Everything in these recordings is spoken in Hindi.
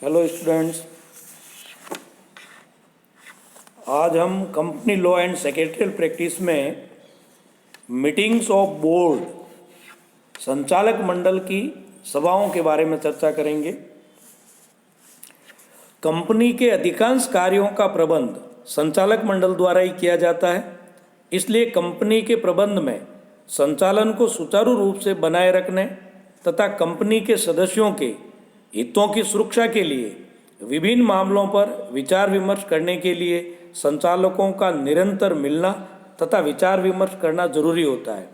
हेलो स्टूडेंट्स, आज हम company law and secretarial practice में मीटिंग्स ऑफ बोर्ड संचालक मंडल की सभाओं के बारे में चर्चा करेंगे। कंपनी के अधिकांश कार्यों का प्रबंध संचालक मंडल द्वारा ही किया जाता है, इसलिए कंपनी के प्रबंध में संचालन को सुचारू रूप से बनाए रखने तथा कंपनी के सदस्यों के हितों की सुरक्षा के लिए विभिन्न मामलों पर विचार विमर्श करने के लिए संचालकों का निरंतर मिलना तथा विचार विमर्श करना जरूरी होता है।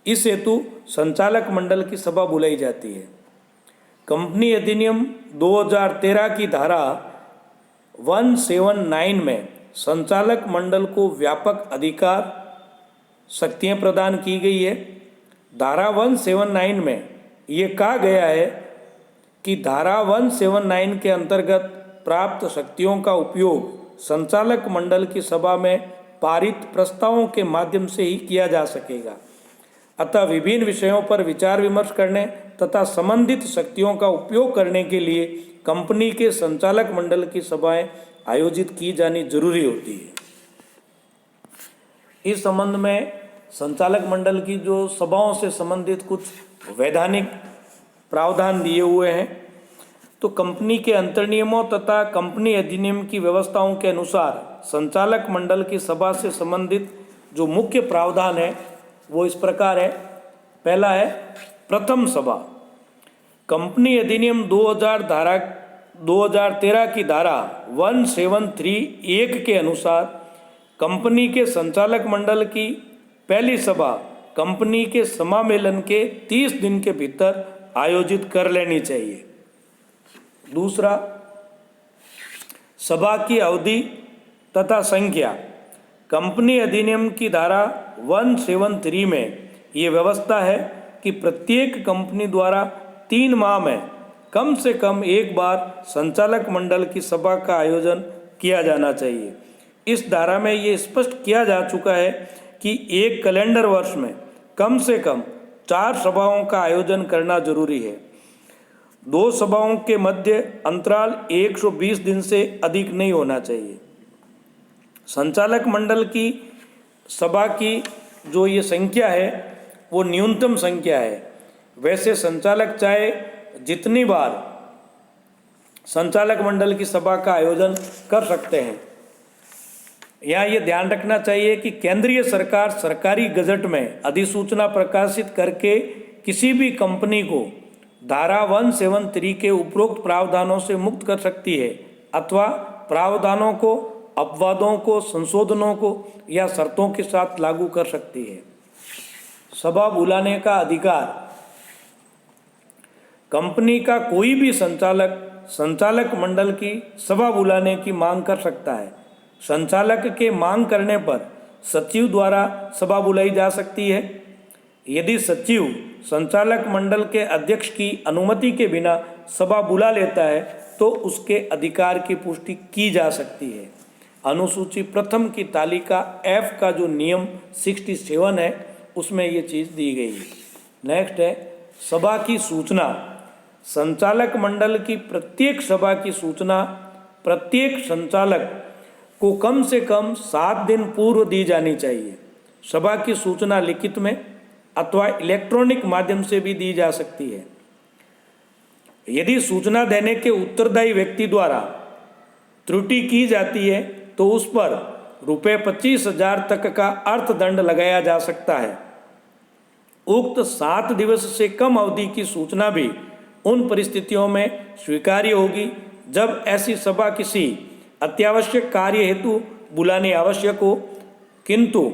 इस हेतु संचालक मंडल की सभा बुलाई जाती है। कंपनी अधिनियम 2013 की धारा 179 में संचालक मंडल को व्यापक अधिकार शक्तियाँ प्रदान की गई है। धारा 179 में ये कहा गया है कि धारा 179 के अंतर्गत प्राप्त शक्तियों का उपयोग संचालक मंडल की सभा में पारित प्रस्तावों के माध्यम से ही किया जा सकेगा। अतः विभिन्न विषयों पर विचार विमर्श करने तथा संबंधित शक्तियों का उपयोग करने के लिए कंपनी के संचालक मंडल की सभाएं आयोजित की जानी जरूरी होती है। इस संबंध में संचालक मंडल की जो सभाओं से संबंधित कुछ वैधानिक प्रावधान दिए हुए हैं, तो कंपनी के अंतर्नियमों तथा कंपनी अधिनियम की व्यवस्थाओं के अनुसार संचालक मंडल की सभा से संबंधित जो मुख्य प्रावधान है वो इस प्रकार है। पहला है प्रथम सभा। कंपनी अधिनियम 2013 की धारा 1731 के अनुसार कंपनी के संचालक मंडल की पहली सभा कंपनी के समामेलन के 30 दिन के भीतर आयोजित कर लेनी चाहिए। दूसरा, सभा की अवधि तथा संख्या। कंपनी अधिनियम की धारा 173 में ये व्यवस्था है कि प्रत्येक कंपनी द्वारा 3 माह में कम से कम एक बार संचालक मंडल की सभा का आयोजन किया जाना चाहिए। इस धारा में ये स्पष्ट किया जा चुका है कि एक कैलेंडर वर्ष में कम से कम 4 सभाओं का आयोजन करना जरूरी है। 2 सभाओं के मध्य अंतराल 120 दिन से अधिक नहीं होना चाहिए। संचालक मंडल की सभा की जो ये संख्या है वो न्यूनतम संख्या है। वैसे संचालक चाहे जितनी बार संचालक मंडल की सभा का आयोजन कर सकते हैं। यहाँ ये ध्यान रखना चाहिए कि केंद्रीय सरकार सरकारी गजट में अधिसूचना प्रकाशित करके किसी भी कंपनी को धारा 173 के उपरोक्त प्रावधानों से मुक्त कर सकती है अथवा प्रावधानों को, अपवादों को, संशोधनों को या शर्तों के साथ लागू कर सकती है। सभा बुलाने का अधिकार। कंपनी का कोई भी संचालक संचालक मंडल की सभा बुलाने की मांग कर सकता है। संचालक के मांग करने पर सचिव द्वारा सभा बुलाई जा सकती है। यदि सचिव संचालक मंडल के अध्यक्ष की अनुमति के बिना सभा बुला लेता है तो उसके अधिकार की पुष्टि की जा सकती है। अनुसूची प्रथम की तालिका F का जो नियम 67 है उसमें ये चीज़ दी गई है। नेक्स्ट है सभा की सूचना। संचालक मंडल की प्रत्येक सभा की सूचना प्रत्येक संचालक को कम से कम 7 दिन पूर्व दी जानी चाहिए। सभा की सूचना लिखित में अथवा इलेक्ट्रॉनिक माध्यम से भी दी जा सकती है। यदि सूचना देने के उत्तरदायी व्यक्ति द्वारा त्रुटि की जाती है तो उस पर ₹25,000 तक का अर्थदंड लगाया जा सकता है। उक्त 7 दिवस से कम अवधि की सूचना भी उन परिस्थितियों में स्वीकार्य होगी जब ऐसी सभा किसी अत्यावश्यक कार्य हेतु बुलानी आवश्यक हो, किंतु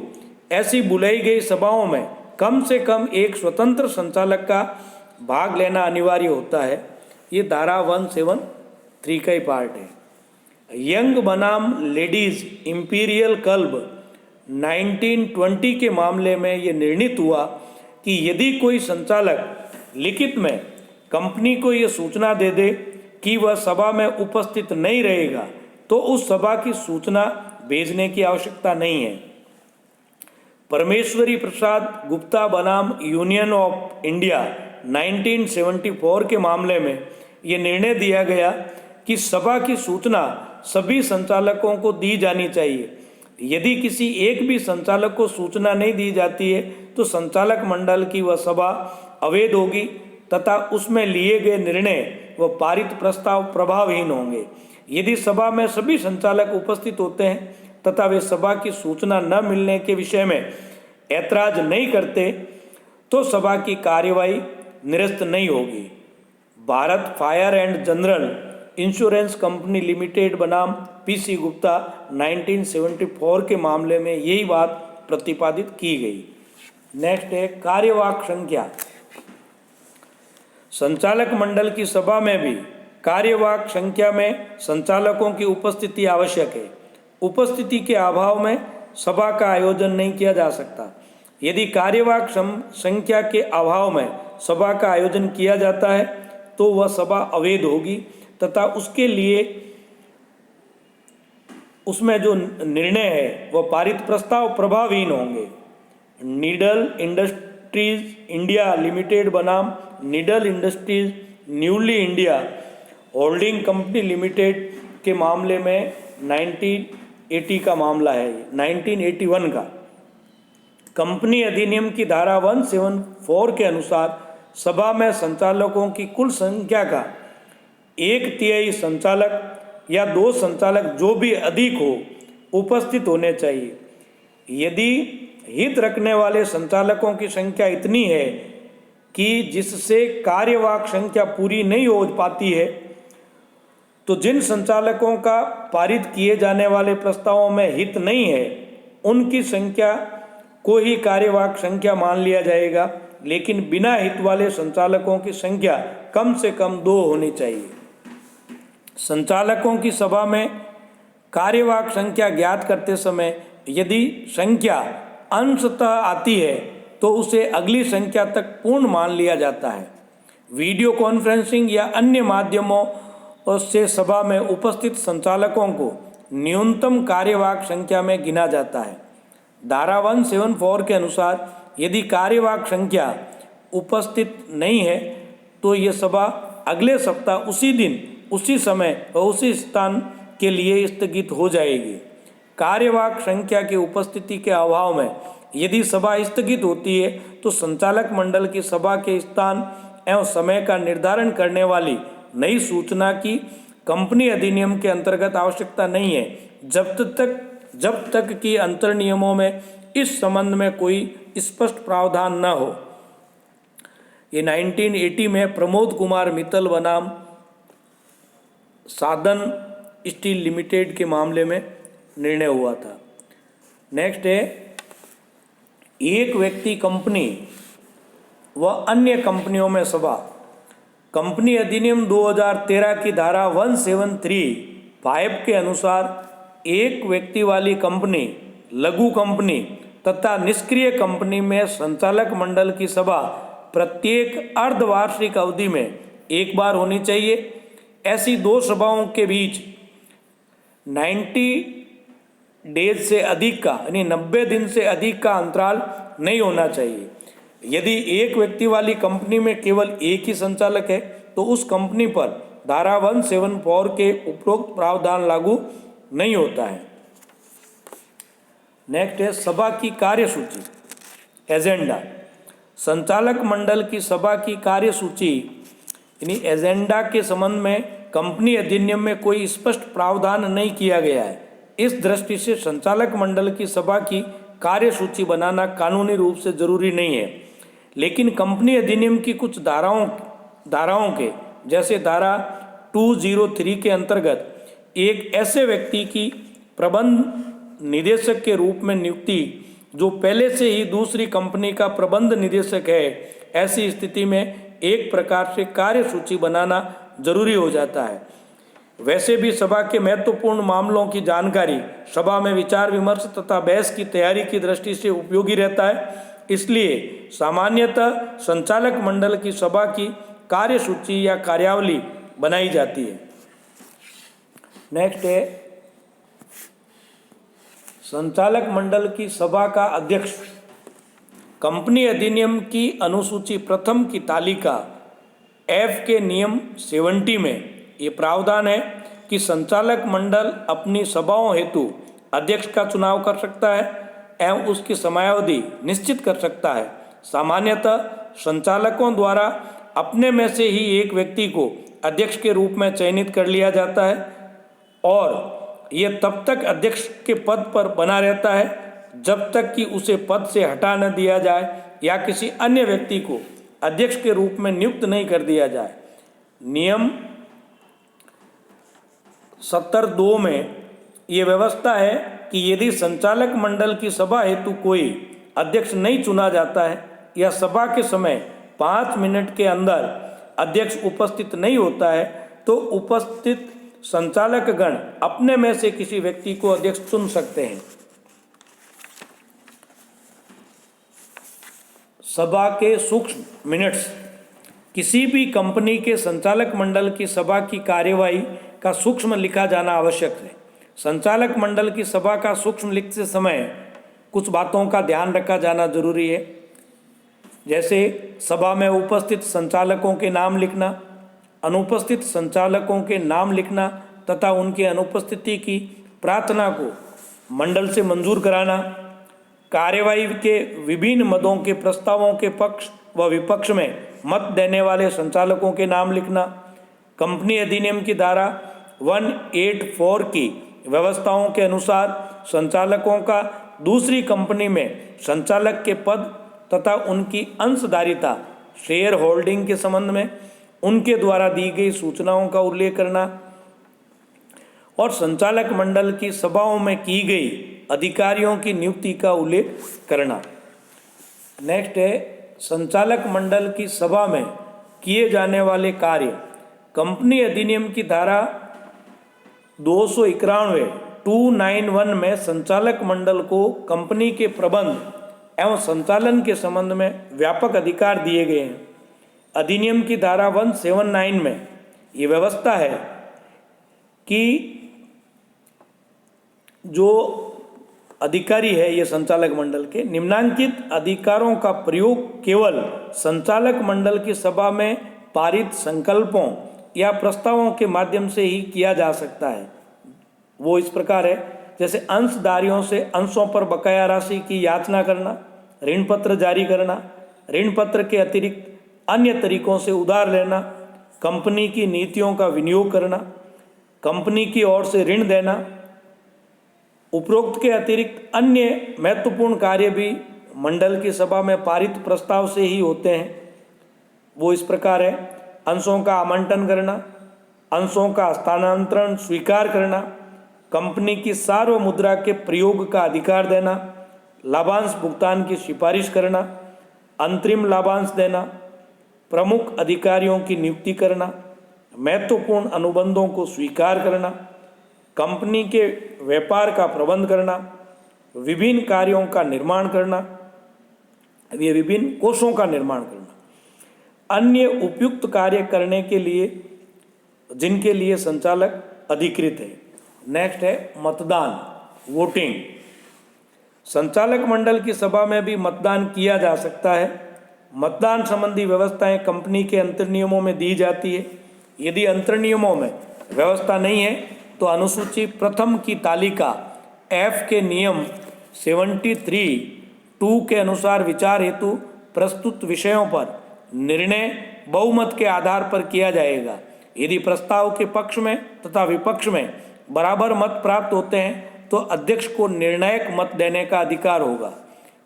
ऐसी बुलाई गई सभाओं में कम से कम एक स्वतंत्र संचालक का भाग लेना अनिवार्य होता है। ये धारा 173 का ही पार्ट है। यंग बनाम लेडीज इंपीरियल क्लब 1920 के मामले में ये निर्णित हुआ कि यदि कोई संचालक लिखित में कंपनी को ये सूचना दे दे कि वह सभा में उपस्थित नहीं रहेगा तो उस सभा की सूचना भेजने की आवश्यकता नहीं है। परमेश्वरी प्रसाद गुप्ता बनाम यूनियन ऑफ इंडिया 1974 के मामले में ये निर्णय दिया गया कि सभा की सूचना सभी संचालकों को दी जानी चाहिए। यदि किसी एक भी संचालक को सूचना नहीं दी जाती है तो संचालक मंडल की वह सभा अवैध होगी तथा उसमें लिए गए निर्णय व पारित प्रस्ताव प्रभावहीन होंगे। यदि सभा में सभी संचालक उपस्थित होते हैं तथा वे सभा की सूचना न मिलने के विषय में ऐतराज नहीं करते तो सभा की कार्यवाही निरस्त नहीं होगी। Bharat fire and general insurance company limited बनाम पीसी गुप्ता 1974 के मामले में यही बात प्रतिपादित की गई। नेक्स्ट है कार्यवाहक संख्या। संचालक मंडल की सभा में भी कार्यवाहक संख्या में संचालकों की उपस्थिति आवश्यक है। उपस्थिति के अभाव में सभा का आयोजन नहीं किया जा सकता। यदि कार्यवाहक संख्या के अभाव में सभा का आयोजन किया जाता है तो वह सभा अवैध होगी तथा उसके लिए उसमें जो निर्णय है वह पारित प्रस्ताव प्रभावहीन होंगे। निडल इंडस्ट्रीज इंडिया लिमिटेड बनाम needle industries newly India holding company limited के मामले में 1980 का मामला है, 1981 का। कंपनी अधिनियम की धारा 174 के अनुसार सभा में संचालकों की कुल संख्या का 1/3 संचालक या 2 संचालक जो भी अधिक हो उपस्थित होने चाहिए। यदि हित रखने वाले संचालकों की संख्या इतनी है कि जिससे कार्यवाहक संख्या पूरी नहीं हो पाती है तो जिन संचालकों का पारित किए जाने वाले प्रस्तावों में हित नहीं है उनकी संख्या को ही कार्यवाहक संख्या मान लिया जाएगा, लेकिन बिना हित वाले संचालकों की संख्या कम से कम 2 होनी चाहिए। संचालकों की सभा में कार्यवाहक संख्या ज्ञात करते समय यदि संख्या अंशतः आती है तो उसे अगली संख्या तक पूर्ण मान लिया जाता है। वीडियो कॉन्फ्रेंसिंग या अन्य माध्यमों से सभा में उपस्थित संचालकों को न्यूनतम कार्यवाहक संख्या में गिना जाता है। धारा 174 के अनुसार यदि कार्यवाहक संख्या उपस्थित नहीं है तो ये सभा अगले सप्ताह उसी दिन उसी समय और उसी स्थान के लिए स्थगित हो जाएगी। कार्यवाहक संख्या की उपस्थिति के अभाव में यदि सभा स्थगित होती है तो संचालक मंडल की सभा के स्थान एवं समय का निर्धारण करने वाली नई सूचना की कंपनी अधिनियम के अंतर्गत आवश्यकता नहीं है जब तक कि अंतर नियमों में इस संबंध में कोई स्पष्ट प्रावधान न हो। ये 1980 में प्रमोद कुमार मित्तल बनाम साधन स्टील लिमिटेड के मामले में निर्णय हुआ था। नेक्स्ट है एक व्यक्ति कंपनी व अन्य कंपनियों में सभा। कंपनी अधिनियम 2013 की धारा 173(5) के अनुसार एक व्यक्ति वाली कंपनी, लघु कंपनी तथा निष्क्रिय कंपनी में संचालक मंडल की सभा प्रत्येक अर्धवार्षिक अवधि में एक बार होनी चाहिए। ऐसी 2 सभाओं के बीच 90 डेज से अधिक का यानी 90 दिन से अधिक का अंतराल नहीं होना चाहिए। यदि एक व्यक्ति वाली कंपनी में केवल एक ही संचालक है तो उस कंपनी पर धारा 174 के उपरोक्त प्रावधान लागू नहीं होता है। नेक्स्ट है सभा की कार्यसूची, एजेंडा। संचालक मंडल की सभा की कार्यसूची यानी एजेंडा के संबंध में कंपनी अधिनियम में कोई स्पष्ट प्रावधान नहीं किया गया है। इस दृष्टि से संचालक मंडल की सभा की कार्यसूची बनाना कानूनी रूप से जरूरी नहीं है, लेकिन कंपनी अधिनियम की कुछ धाराओं के जैसे धारा 203 के अंतर्गत एक ऐसे व्यक्ति की प्रबंध निदेशक के रूप में नियुक्ति जो पहले से ही दूसरी कंपनी का प्रबंध निदेशक है, ऐसी स्थिति में एक प्रकार से कार्यसूची बनाना जरूरी हो जाता है। वैसे भी सभा के महत्वपूर्ण मामलों की जानकारी सभा में विचार विमर्श तथा बहस की तैयारी की दृष्टि से उपयोगी रहता है। इसलिए सामान्यतः संचालक मंडल की सभा की कार्यसूची या कार्यावली बनाई जाती है। नेक्स्ट है संचालक मंडल की सभा का अध्यक्ष। कंपनी अधिनियम की अनुसूची प्रथम की तालिका F के नियम 70 में ये प्रावधान है कि संचालक मंडल अपनी सभाओं हेतु अध्यक्ष का चुनाव कर सकता है एवं उसकी समयावधि निश्चित कर सकता है। सामान्यतः संचालकों द्वारा अपने में से ही एक व्यक्ति को अध्यक्ष के रूप में चयनित कर लिया जाता है और यह तब तक अध्यक्ष के पद पर बना रहता है जब तक कि उसे पद से हटा न दिया जाए या किसी अन्य व्यक्ति को अध्यक्ष के रूप में नियुक्त नहीं कर दिया जाए। नियम 70(2) में ये व्यवस्था है कि यदि संचालक मंडल की सभा हेतु कोई अध्यक्ष नहीं चुना जाता है या सभा के समय 5 मिनट के अंदर अध्यक्ष उपस्थित नहीं होता है तो उपस्थित संचालक गण अपने में से किसी व्यक्ति को अध्यक्ष चुन सकते हैं। सभा के सूक्ष्म मिनट्स। किसी भी कंपनी के संचालक मंडल की सभा की कार्यवाही का सूक्ष्म लिखा जाना आवश्यक है। संचालक मंडल की सभा का सूक्ष्म लिखते समय कुछ बातों का ध्यान रखा जाना जरूरी है, जैसे सभा में उपस्थित संचालकों के नाम लिखना, अनुपस्थित संचालकों के नाम लिखना तथा उनकी अनुपस्थिति की प्रार्थना को मंडल से मंजूर कराना, कार्यवाही के विभिन्न मदों के प्रस्तावों के पक्ष व विपक्ष में मत देने वाले संचालकों के नाम लिखना, कंपनी अधिनियम की धारा 184 की व्यवस्थाओं के अनुसार संचालकों का दूसरी कंपनी में संचालक के पद तथा उनकी अंशधारिता शेयर होल्डिंग के संबंध में उनके द्वारा दी गई सूचनाओं का उल्लेख करना और संचालक मंडल की सभाओं में की गई अधिकारियों की नियुक्ति का उल्लेख करना। नेक्स्ट है संचालक मंडल की सभा में किए जाने वाले कार्य। कंपनी अधिनियम की धारा 291 में संचालक मंडल को कंपनी के प्रबंध एवं संचालन के संबंध में व्यापक अधिकार दिए गए हैं। अधिनियम की धारा 179 में ये व्यवस्था है कि जो अधिकारी है ये संचालक मंडल के निम्नांकित अधिकारों का प्रयोग केवल संचालक मंडल की सभा में पारित संकल्पों या प्रस्तावों के माध्यम से ही किया जा सकता है। वो इस प्रकार है, जैसे अंशधारियों से अंशों पर बकाया राशि की याचना करना, ऋण पत्र जारी करना, ऋण पत्र के अतिरिक्त अन्य तरीकों से उधार लेना, कंपनी की नीतियों का विनियोग करना, कंपनी की ओर से ऋण देना। उपरोक्त के अतिरिक्त अन्य महत्वपूर्ण कार्य भी मंडल की सभा में पारित प्रस्ताव से ही होते हैं। वो इस प्रकार है, अंशों का आवंटन करना, अंशों का हस्तांतरण स्वीकार करना, कंपनी की सार्वमुद्रा के प्रयोग का अधिकार देना, लाभांश भुगतान की सिफारिश करना, अंतरिम लाभांश देना, प्रमुख अधिकारियों की नियुक्ति करना, महत्वपूर्ण अनुबंधों को स्वीकार करना, कंपनी के व्यापार का प्रबंध करना, विभिन्न कार्यों का निर्माण करना, ये विभिन्न कोषों का निर्माण करना, अन्य उपयुक्त कार्य करने के लिए जिनके लिए संचालक अधिकृत है। नेक्स्ट है मतदान, वोटिंग। संचालक मंडल की सभा में भी मतदान किया जा सकता है। मतदान संबंधी व्यवस्थाएं कंपनी के अंतर्नियमों में दी जाती है। यदि अंतर्नियमों में व्यवस्था नहीं है तो अनुसूची प्रथम की तालिका F के नियम 73(2) के अनुसार विचार हेतु प्रस्तुत विषयों पर निर्णय बहुमत के आधार पर किया जाएगा। यदि प्रस्ताव के पक्ष में तथा विपक्ष में बराबर मत प्राप्त होते हैं तो अध्यक्ष को निर्णायक मत देने का अधिकार होगा।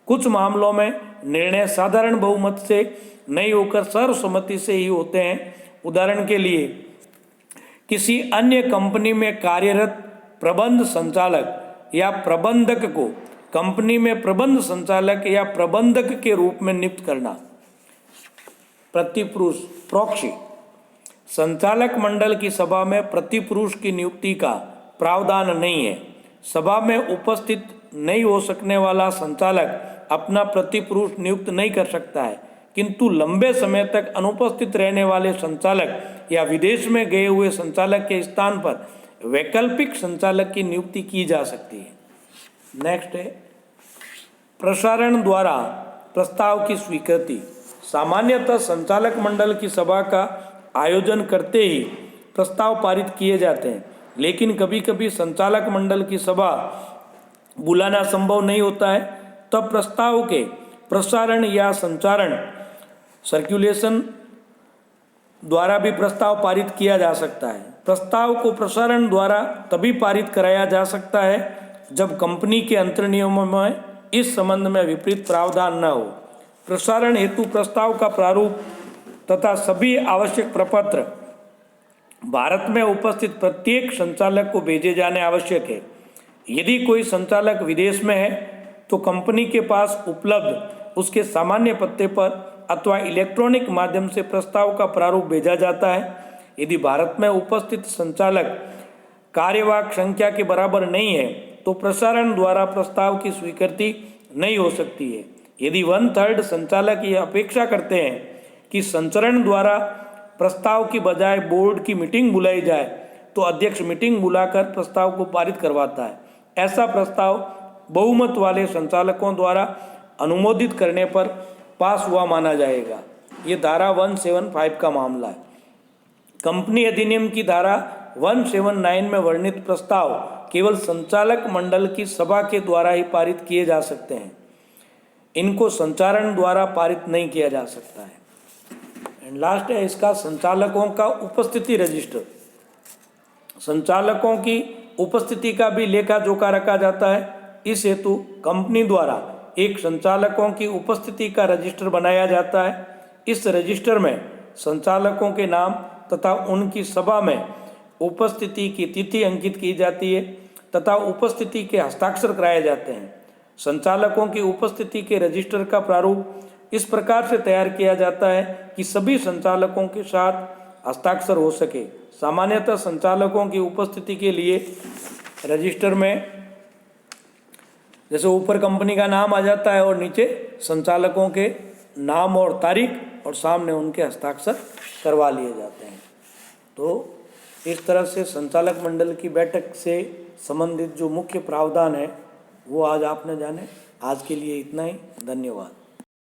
कुछ मामलों में निर्णय साधारण बहुमत से नहीं होकर सर्वसम्मति से ही होते हैं। उदाहरण के लिए, किसी अन्य कंपनी में कार्यरत प्रबंध संचालक या प्रबंधक को कंपनी में प्रबंध संचालक या प्रबंधक के रूप में नियुक्त करना। प्रतिपुरुष, प्रॉक्सी। संचालक मंडल की सभा में प्रतिपुरुष की नियुक्ति का प्रावधान नहीं है। सभा में उपस्थित नहीं हो सकने वाला संचालक अपना प्रतिपुरुष नियुक्त नहीं कर सकता है, किंतु लंबे समय तक अनुपस्थित रहने वाले संचालक या विदेश में गए हुए संचालक के स्थान पर वैकल्पिक संचालक की नियुक्ति की जा सकती है। नेक्स्ट है प्रसारण द्वारा प्रस्ताव की स्वीकृति। सामान्यतः संचालक मंडल की सभा का आयोजन करते ही प्रस्ताव पारित किए जाते हैं, लेकिन कभी कभी संचालक मंडल की सभा बुलाना संभव नहीं होता है। तब प्रस्ताव के प्रसारण या संचारण सर्कुलेशन द्वारा भी प्रस्ताव पारित किया जा सकता है। प्रस्ताव को प्रसारण द्वारा तभी पारित कराया जा सकता है जब कंपनी के अंतर्नियमों में इस संबंध में विपरीत प्रावधान न हो। प्रसारण हेतु प्रस्ताव का प्रारूप तथा सभी आवश्यक प्रपत्र भारत में उपस्थित प्रत्येक संचालक को भेजे जाने आवश्यक है। यदि कोई संचालक विदेश में है तो कंपनी के पास उपलब्ध उसके सामान्य पते पर अथवा इलेक्ट्रॉनिक माध्यम से प्रस्ताव का प्रारूप भेजा जाता है। यदि भारत में उपस्थित संचालक कार्यवाहक संख्या के बराबर नहीं है तो प्रसारण द्वारा प्रस्ताव की स्वीकृति नहीं हो सकती है। यदि 1/3 संचालक ये अपेक्षा करते हैं कि संचरण द्वारा प्रस्ताव की बजाय बोर्ड की मीटिंग बुलाई जाए तो अध्यक्ष मीटिंग बुलाकर प्रस्ताव को पारित करवाता है। ऐसा प्रस्ताव बहुमत वाले संचालकों द्वारा अनुमोदित करने पर पास हुआ माना जाएगा। ये धारा 175 का मामला है। कंपनी अधिनियम की धारा 179 में वर्णित प्रस्ताव केवल संचालक मंडल की सभा के द्वारा ही पारित किए जा सकते हैं। इनको संचारण द्वारा पारित नहीं किया जा सकता है। एंड लास्ट है इसका संचालकों का उपस्थिति रजिस्टर। संचालकों की उपस्थिति का भी लेखा जोखा रखा जाता है। इस हेतु कंपनी द्वारा एक संचालकों की उपस्थिति का रजिस्टर बनाया जाता है। इस रजिस्टर में संचालकों के नाम तथा उनकी सभा में उपस्थिति की तिथि अंकित की जाती है तथा उपस्थिति के हस्ताक्षर कराए जाते हैं। संचालकों की उपस्थिति के रजिस्टर का प्रारूप इस प्रकार से तैयार किया जाता है कि सभी संचालकों के साथ हस्ताक्षर हो सके। सामान्यतः संचालकों की उपस्थिति के लिए रजिस्टर में जैसे ऊपर कंपनी का नाम आ जाता है और नीचे संचालकों के नाम और तारीख और सामने उनके हस्ताक्षर करवा लिए जाते हैं। तो इस तरह से संचालक मंडल की बैठक से संबंधित जो मुख्य प्रावधान है वो आज आपने जाने। आज के लिए इतना ही। धन्यवाद।